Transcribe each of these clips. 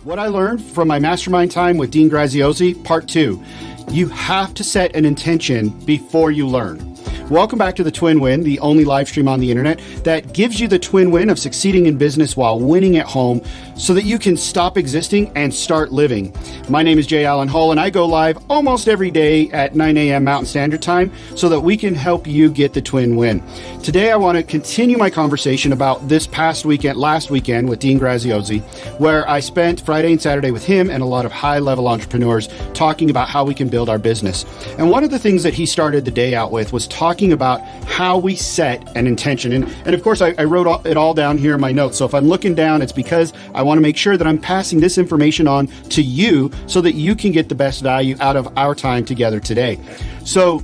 What I learned from my mastermind time with Dean Graziosi, part 2. You have to set an intention before you learn. Welcome back to the Twin Win, the only live stream on the internet that gives you the twin win of succeeding in business while winning at home so that you can stop existing and start living. My name is Jay Allen Hull, and I go live almost every day at 9 a.m. Mountain Standard Time so that we can help you get the twin win. Today, I want to continue my conversation about this last weekend with Dean Graziosi, where I spent Friday and Saturday with him and a lot of high-level entrepreneurs talking about how we can build our business. And one of the things that he started the day out with was talking about how we set an intention. And of course, I wrote it all down here in my notes. So if I'm looking down, it's because I want to make sure that I'm passing this information on to you so that you can get the best value out of our time together today. So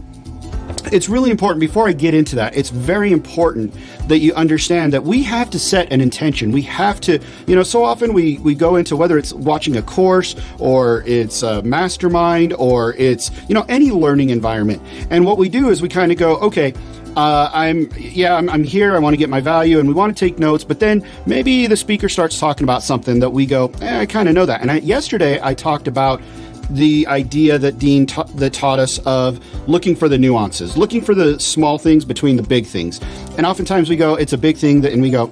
it's really important, before I get into that, it's very important that you understand that we have to set an intention. We have to, so often we go into, whether it's watching a course or it's a mastermind or it's, any learning environment. And what we do is we kind of go, okay, I'm here, I want to get my value, and we want to take notes, but then maybe the speaker starts talking about something that we go, I kind of know that. And yesterday I talked about the idea that Dean taught us of looking for the nuances, looking for the small things between the big things. And oftentimes we go, it's a big thing, and we go,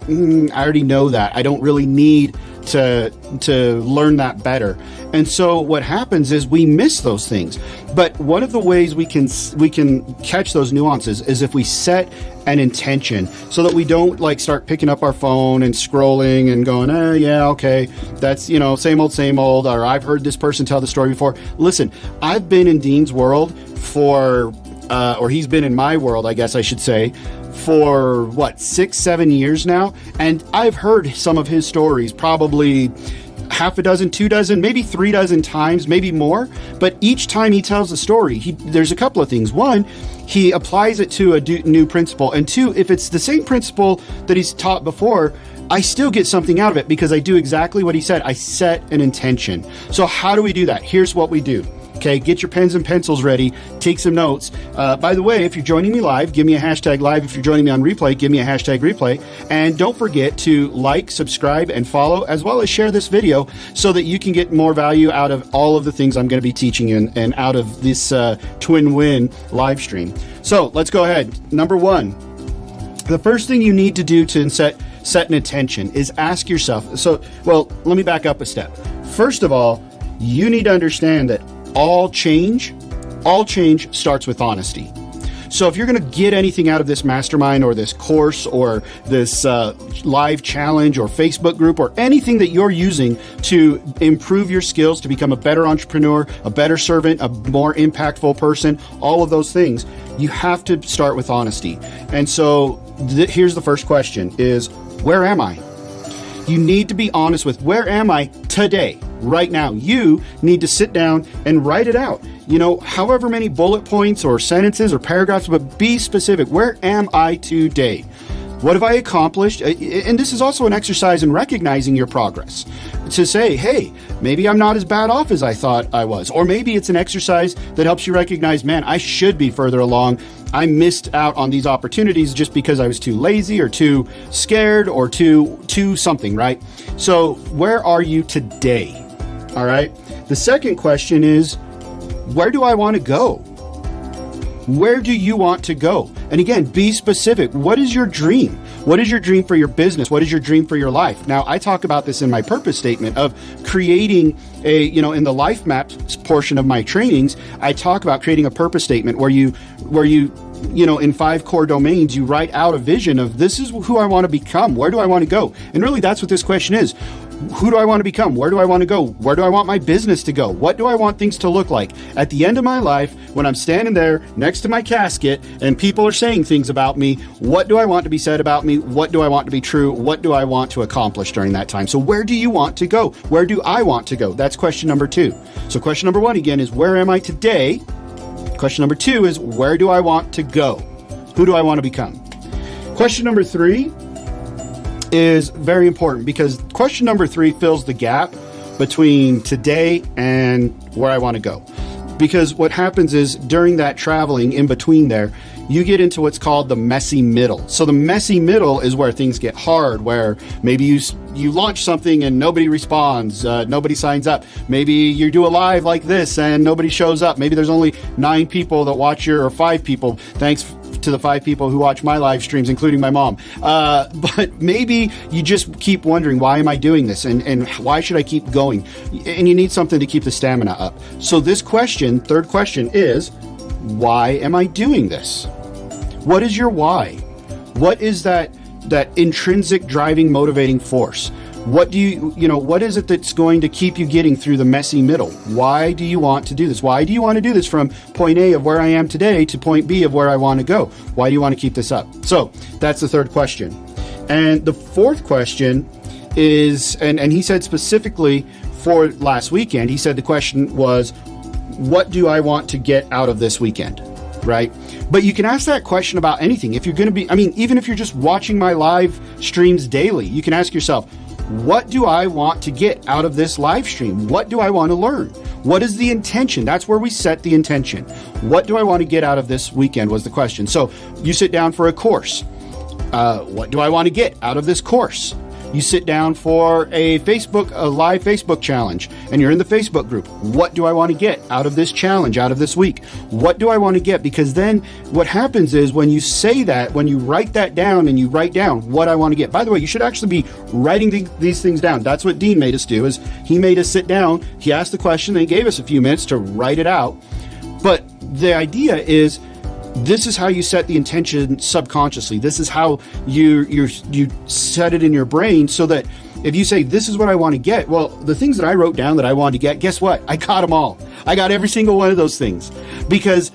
I already know that. I don't really need to learn that better. And so what happens is we miss those things. But one of the ways we can catch those nuances is if we set an intention, so that we don't start picking up our phone and scrolling and going, okay, that's, same old, or I've heard this person tell the story before. Listen, I've been in Dean's world or he's been in my world, I guess I should say, for 6-7 years now. And I've heard some of his stories probably half a dozen, 2 dozen, maybe 3 dozen times, maybe more. But each time he tells a story, there's a couple of things. One, he applies it to a new principle. And two, if it's the same principle that he's taught before, I still get something out of it because I do exactly what he said. I set an intention. So how do we do that? Here's what we do. Okay, get your pens and pencils ready. Take some notes. By the way, if you're joining me live, give me a hashtag live. If you're joining me on replay, give me a hashtag replay. And don't forget to like, subscribe, and follow, as well as share this video so that you can get more value out of all of the things I'm going to be teaching and out of this Twin Win live stream. So let's go ahead. Number 1, the first thing you need to do to set an intention is ask yourself. Let me back up a step. First of all, you need to understand that all change starts with honesty. So if you're going to get anything out of this mastermind or this course or this live challenge or Facebook group or anything that you're using to improve your skills, to become a better entrepreneur, a better servant, a more impactful person, all of those things, you have to start with honesty. And so here's the first question is, where am I? You need to be honest with, where am I today, right now? You need to sit down and write it out. However many bullet points or sentences or paragraphs, but be specific. Where am I today? What have I accomplished? And this is also an exercise in recognizing your progress. To say, hey, maybe I'm not as bad off as I thought I was. Or maybe it's an exercise that helps you recognize, man, I should be further along. I missed out on these opportunities just because I was too lazy or too scared or too something, right? So where are you today? All right. The second question is, where do I want to go? Where do you want to go? And again, be specific. What is your dream? What is your dream for your business? What is your dream for your life? Now, I talk about this in my purpose statement of creating in the life map portion of my trainings, I talk about creating a purpose statement where you in 5 core domains, you write out a vision of, this is who I want to become. Where do I want to go? And really, that's what this question is. Who do I want to become? Where do I want to go? Where do I want my business to go? What do I want things to look like? At the end of my life, when I'm standing there next to my casket and people are saying things about me, what do I want to be said about me? What do I want to be true? What do I want to accomplish during that time? So where do you want to go? Where do I want to go? That's question number 2. So question number 1, again, is where am I today? Question number 2 is, where do I want to go? Who do I want to become? Question number 3 is very important because question number 3 fills the gap between today and where I want to go. Because what happens is during that traveling in between there, you get into what's called the messy middle. So the messy middle is where things get hard, where maybe you launch something and nobody responds, nobody signs up. Maybe you do a live like this and nobody shows up. Maybe there's only 9 people that watch or 5 people. Thanks to the 5 people who watch my live streams, including my mom. But maybe you just keep wondering, why am I doing this? And why should I keep going? And you need something to keep the stamina up. So this question, third question, is, why am I doing this? What is your why? What is that intrinsic driving, motivating force? What do what is it that's going to keep you getting through the messy middle? Why do you want to do this? Why do you want to do this from point A of where I am today to point B of where I want to go? Why do you want to keep this up? So that's the third question. And the fourth question is, and he said specifically for last weekend, he said the question was, what do I want to get out of this weekend? Right? But you can ask that question about anything. If you're going to be, even if you're just watching my live streams daily, you can ask yourself, what do I want to get out of this live stream? What do I want to learn? What is the intention? That's where we set the intention. What do I want to get out of this weekend was the question. So you sit down for a course. What do I want to get out of this course? You sit down for a live Facebook challenge, and you're in the Facebook group. What do I want to get out of this challenge, out of this week? What do I want to get? Because then what happens is when you say that, when you write that down and you write down what I want to get. By the way, you should actually be writing these things down. That's what Dean made us do, is he made us sit down. He asked the question, and he gave us a few minutes to write it out. But the idea is, this is how you set the intention subconsciously. This is how you set it in your brain, so that if you say, this is what I want to get, well, the things that I wrote down that I wanted to get, guess what? I got them all. I got every single one of those things, because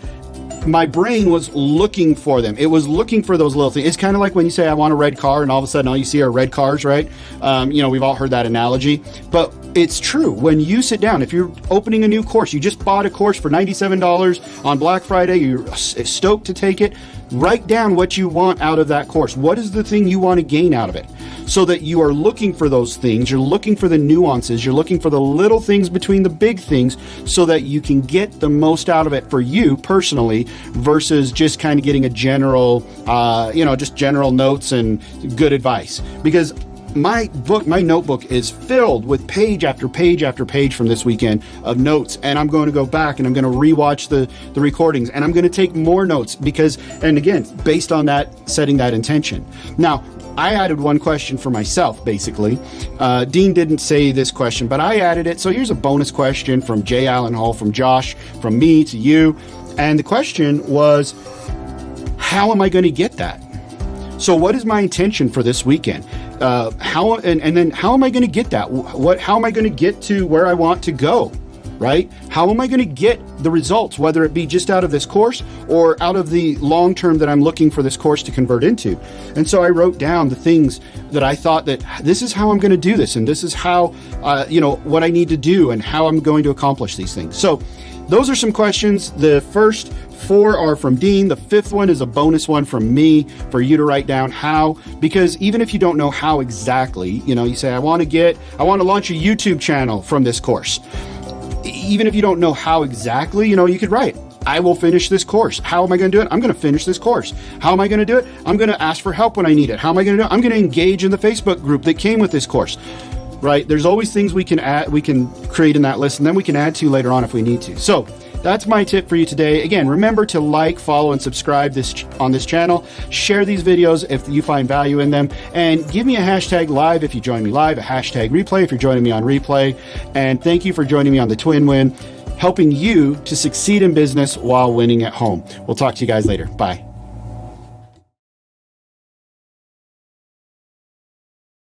my brain was looking for them. It was looking for those little things. It's kind of like when you say, I want a red car, and all of a sudden all you see are red cars, right? We've all heard that analogy, but it's true. When you sit down, if you're opening a new course, you just bought a course for $97 on Black Friday, you're stoked to take it, write down what you want out of that course. What is the thing you want to gain out of it? So that you are looking for those things, you're looking for the nuances, you're looking for the little things between the big things, so that you can get the most out of it for you personally, versus just kind of getting a general, just general notes and good advice. Because my notebook is filled with page after page after page from this weekend of notes, and I'm going to go back and I'm going to rewatch the recordings, and I'm going to take more notes and again, based on that, setting that intention. Now, I added one question for myself, basically. Dean didn't say this question, but I added it. So here's a bonus question from J. Allen Hall, from Josh, from me to you. And the question was, how am I going to get that? So what is my intention for this weekend? How am I going to get that? How am I going to get to where I want to go? Right? How am I going to get the results, whether it be just out of this course or out of the long term that I'm looking for this course to convert into? And so I wrote down the things that I thought that this is how I'm going to do this, and this is how, what I need to do and how I'm going to accomplish these things. So those are some questions. The first 4 are from Dean. The 5th one is a bonus one from me for you to write down how, because even if you don't know how exactly, you say, I want to launch a YouTube channel from this course. Even if you don't know how exactly, you could write, I will finish this course. How am I going to do it? I'm going to finish this course. How am I going to do it? I'm going to ask for help when I need it. How am I going to do it? I'm going to engage in the Facebook group that came with this course. Right? There's always things we can add, we can create in that list, and then we can add to later on if we need to. So that's my tip for you today. Again, remember to like, follow, and subscribe on this channel. Share these videos if you find value in them, and give me a hashtag live if you join me live, a hashtag replay if you're joining me on replay. And thank you for joining me on the Twin Win, helping you to succeed in business while winning at home. We'll talk to you guys later. Bye.